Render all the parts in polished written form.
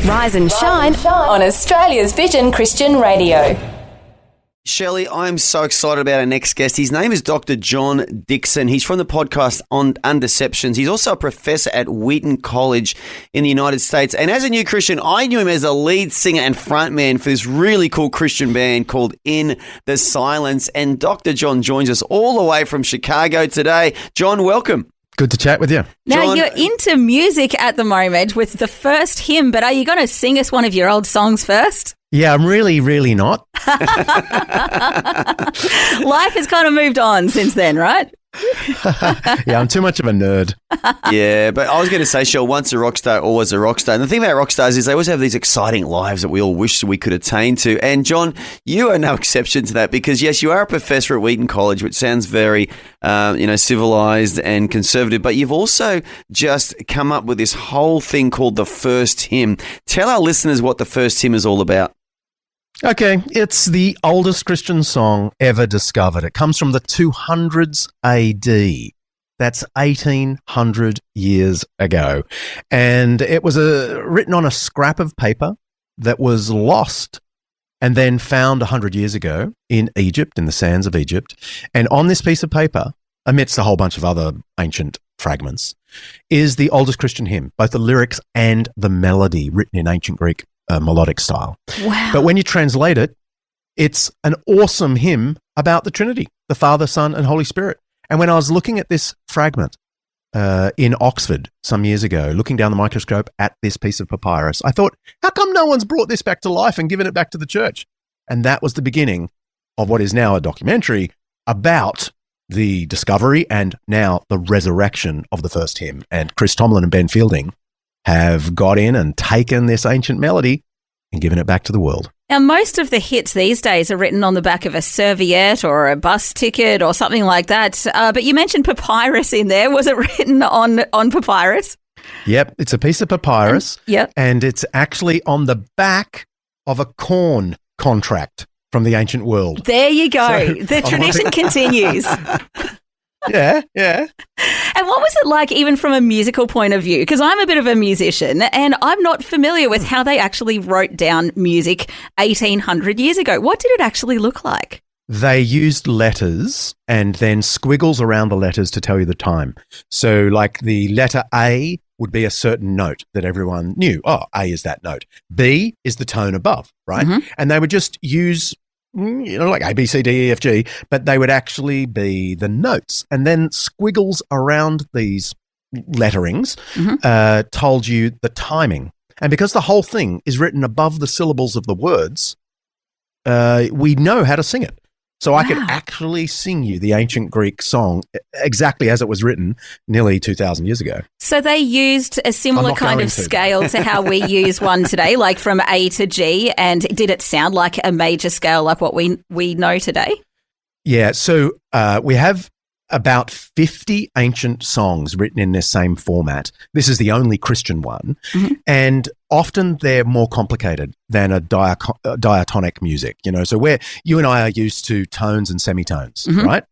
Rise and shine on Australia's Vision Christian Radio. Shelley, I'm so excited about our next guest. His name is Dr. John Dickson. He's from the podcast on Undeceptions. He's also a professor at Wheaton College in the United States. And as a new Christian, I knew him as a lead singer and frontman for this really cool Christian band called In the Silence. And Dr. John joins us all the way from Chicago today. John, welcome. Good to chat with you. Now, John, you're into music at the moment with the first hymn, but are you going to sing us one of your old songs first? Yeah, I'm really not. Life has kind of moved on since then, right? Yeah, I'm too much of a nerd. Yeah, but I was going to say, Shell, once a rock star, always a rock star. And the thing about rock stars is they always have these exciting lives that we all wish we could attain to. And John, you are no exception to that because, yes, you are a professor at Wheaton College, which sounds very, civilized and conservative, but you've also just come up with this whole thing called the first hymn. Tell our listeners what the first hymn is all about. Okay, it's the oldest Christian song ever discovered. It comes from the 200s AD. That's 1800 years ago. And it was written on a scrap of paper that was lost and then found 100 years ago in Egypt, in the sands of Egypt. And on this piece of paper, amidst a whole bunch of other ancient fragments, is the oldest Christian hymn, both the lyrics and the melody written in ancient Greek melodic style. Wow. But when you translate it, it's an awesome hymn about the Trinity, the Father, Son, and Holy Spirit. And when I was looking at this fragment in Oxford some years ago, looking down the microscope at this piece of papyrus, I thought, how come no one's brought this back to life and given it back to the church? And that was the beginning of what is now a documentary about the discovery and now the resurrection of the first hymn. And Chris Tomlin and Ben Fielding have got in and taken this ancient melody and given it back to the world. Now, most of the hits these days are written on the back of a serviette or a bus ticket or something like that. But you mentioned papyrus in there. Was it written on papyrus? Yep, it's a piece of papyrus. Yep. And it's actually on the back of a corn contract from the ancient world. There you go. So, the tradition continues. Yeah. And what was it like even from a musical point of view? Because I'm a bit of a musician and I'm not familiar with how they actually wrote down music 1800 years ago. What did it actually look like? They used letters and then squiggles around the letters to tell you the time. So like the letter A would be a certain note that everyone knew. Oh, A is that note. B is the tone above, right? Mm-hmm. And they would just use like A, B, C, D, E, F, G, but they would actually be the notes. And then squiggles around these letterings told you the timing. And because the whole thing is written above the syllables of the words, we know how to sing it. So I could actually sing you the ancient Greek song exactly as it was written nearly 2,000 years ago. So they used a similar kind of scale to how we use one today, like from A to G. And did it sound like a major scale like what we know today? Yeah, so we have about 50 ancient songs written in this same format. This is the only Christian one. Mm-hmm. And often they're more complicated than a diatonic music, So you and I are used to tones and semitones, right?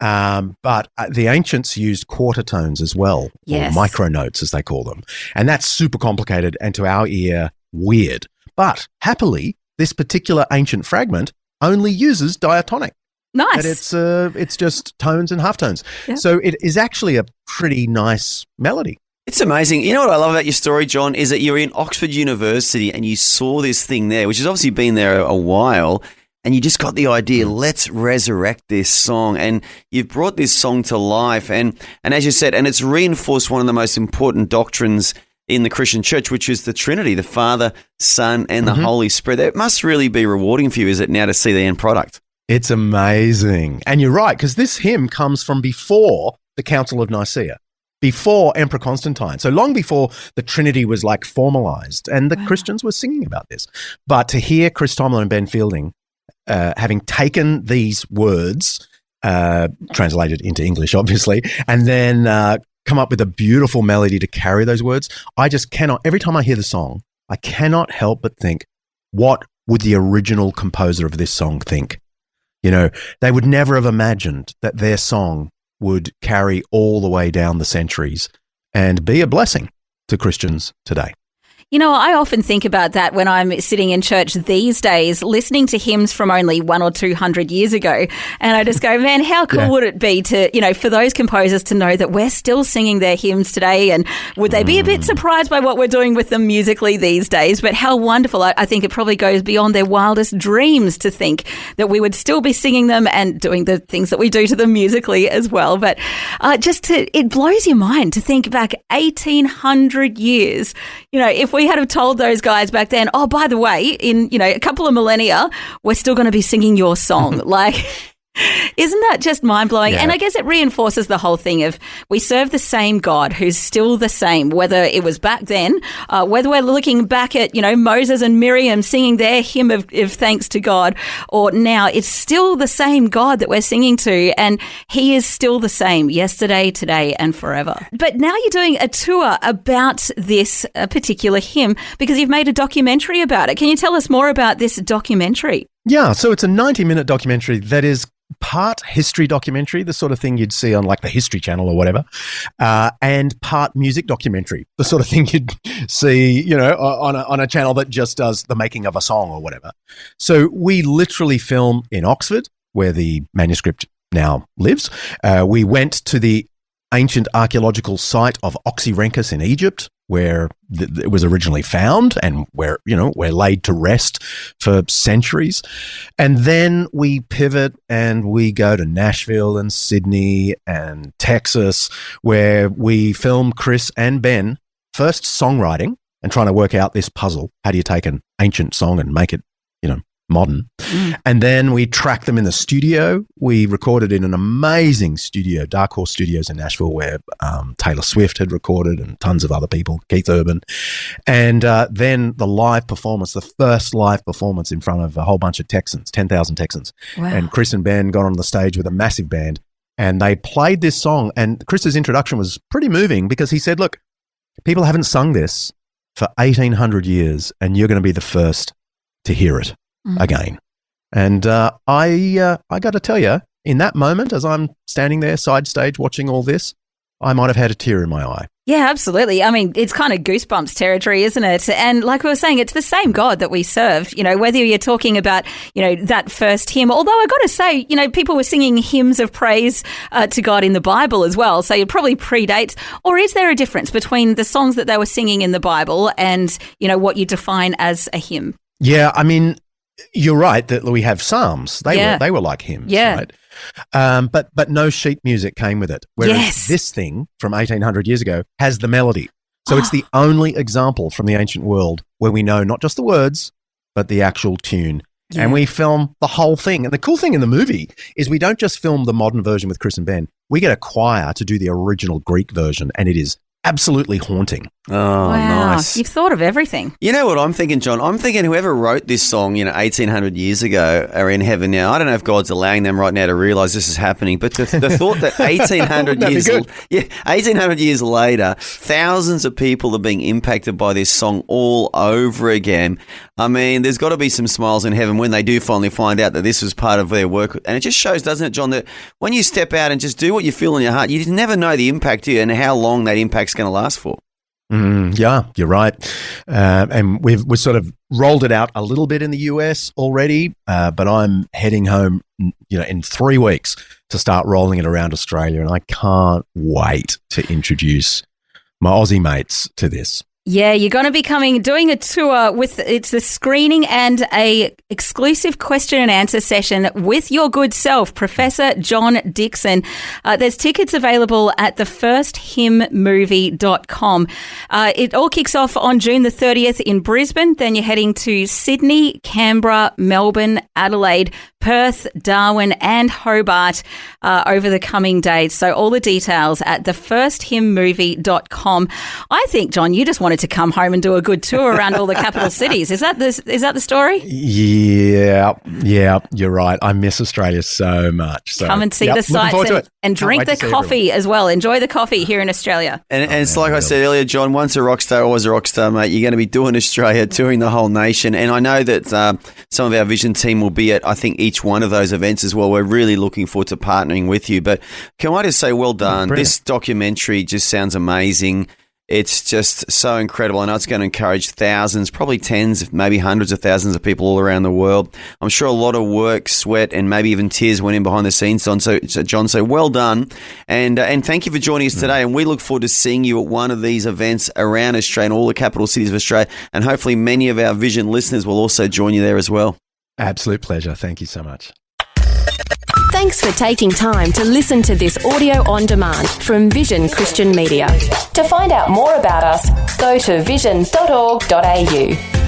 But the ancients used quarter tones as well, or micronotes as they call them. And that's super complicated and to our ear, weird. But happily, this particular ancient fragment only uses diatonic. Nice. And it's just tones and halftones. Yep. So it is actually a pretty nice melody. It's amazing. You know what I love about your story, John, is that you're in Oxford University and you saw this thing there, which has obviously been there a while, and you just got the idea, let's resurrect this song. And you've brought this song to life. And as you said, and it's reinforced one of the most important doctrines in the Christian church, which is the Trinity, the Father, Son, and the Holy Spirit. It must really be rewarding for you, is it, now to see the end product? It's amazing. And you're right, because this hymn comes from before the Council of Nicaea, before Emperor Constantine. So long before the Trinity was like formalized, and the Christians were singing about this. But to hear Chris Tomlin and Ben Fielding having taken these words, translated into English, obviously, and then come up with a beautiful melody to carry those words, I just cannot, every time I hear the song, I cannot help but think, what would the original composer of this song think? They would never have imagined that their song would carry all the way down the centuries and be a blessing to Christians today. You know, I often think about that when I'm sitting in church these days, listening to hymns from only 100 or 200 years ago. And I just go, man, how cool would it be to, you know, for those composers to know that we're still singing their hymns today? And would they be a bit surprised by what we're doing with them musically these days? But how wonderful. I think it probably goes beyond their wildest dreams to think that we would still be singing them and doing the things that we do to them musically as well. But it blows your mind to think back 1,800 years. You know, if we had have told those guys back then, oh, by the way, in, you know, a couple of millennia, we're still going to be singing your song. Like, isn't that just mind-blowing? Yeah. And I guess it reinforces the whole thing of we serve the same God who's still the same, whether it was back then, whether we're looking back at, you know, Moses and Miriam singing their hymn of thanks to God, or now it's still the same God that we're singing to, and he is still the same yesterday, today, and forever. But now you're doing a tour about this particular hymn because you've made a documentary about it. Can you tell us more about this documentary? Yeah, so it's a 90-minute documentary that is part history documentary, the sort of thing you'd see on like the History Channel or whatever, and part music documentary, the sort of thing you'd see, you know, on a channel that just does the making of a song or whatever. So we literally film in Oxford, where the manuscript now lives. We went to the ancient archaeological site of Oxyrhynchus in Egypt, where it was originally found and where, you know, we're laid to rest for centuries. And then we pivot and we go to Nashville and Sydney and Texas, where we film Chris and Ben first songwriting and trying to work out this puzzle. How do you take an ancient song and make it, you know, modern? And then we tracked them in the studio. We recorded in an amazing studio, Dark Horse Studios in Nashville, where Taylor Swift had recorded and tons of other people, Keith Urban. And then the live performance, the first live performance in front of a whole bunch of Texans, 10,000 Texans. Wow. And Chris and Ben got on the stage with a massive band and they played this song. And Chris's introduction was pretty moving because he said, look, people haven't sung this for 1,800 years and you're going to be the first to hear it again. And I got to tell you, in that moment, as I'm standing there side stage watching all this, I might have had a tear in my eye. Yeah, absolutely. I mean, it's kind of Goosebumps territory, isn't it? And like we were saying, it's the same God that we serve, you know, whether you're talking about, you know, that first hymn, although I got to say, you know, people were singing hymns of praise to God in the Bible as well. So it probably predates, or is there a difference between the songs that they were singing in the Bible and, you know, what you define as a hymn? Yeah, I mean, you're right that we have psalms. They were like hymns, right? But no sheet music came with it. Whereas this thing from 1,800 years ago has the melody. So it's the only example from the ancient world where we know not just the words, but the actual tune. Yeah. And we film the whole thing. And the cool thing in the movie is we don't just film the modern version with Chris and Ben. We get a choir to do the original Greek version, and it is absolutely haunting. Oh, wow. nice. You've thought of everything. You know what I'm thinking, John? I'm thinking whoever wrote this song, you know, 1,800 years ago are in heaven now. I don't know if God's allowing them right now to realise this is happening, but the thought that 1,800 years later, thousands of people are being impacted by this song all over again. I mean, there's got to be some smiles in heaven when they do finally find out that this was part of their work. And it just shows, doesn't it, John, that when you step out and just do what you feel in your heart, you just never know the impact, do you, and how long that impact's going to last for. Yeah, you're right. And we've sort of rolled it out a little bit in the US already, but I'm heading home, you know, in 3 weeks to start rolling it around Australia, and I can't wait to introduce my Aussie mates to this. Yeah, you're going to be doing a tour with, it's a screening and a exclusive question and answer session with your good self, Professor John Dickson. There's tickets available at thefirstHymnMovie.com. It all kicks off on June the 30th in Brisbane. Then you're heading to Sydney, Canberra, Melbourne, Adelaide, Perth, Darwin and Hobart over the coming days. So all the details at thefirstHymnMovie.com. I think, John, you just wanted to come home and do a good tour around all the capital cities. Is that the story? Yeah, you're right. I miss Australia so much. So, come and see the sights and drink the coffee as well. Enjoy the coffee here in Australia. And it's like I said earlier, John, once a rock star, always a rock star, mate. You're going to be doing Australia, touring the whole nation. And I know that some of our Vision team will be at, I think, each one of those events as well. We're really looking forward to partnering with you. But can I just say, well done. This documentary just sounds amazing. It's just so incredible. I know it's going to encourage thousands, probably tens, maybe hundreds of thousands of people all around the world. I'm sure a lot of work, sweat, and maybe even tears went in behind the scenes, John. So well done. And thank you for joining us today. And we look forward to seeing you at one of these events around Australia and all the capital cities of Australia. And hopefully many of our Vision listeners will also join you there as well. Absolute pleasure. Thank you so much. Thanks for taking time to listen to this audio on demand from Vision Christian Media. To find out more about us, go to vision.org.au.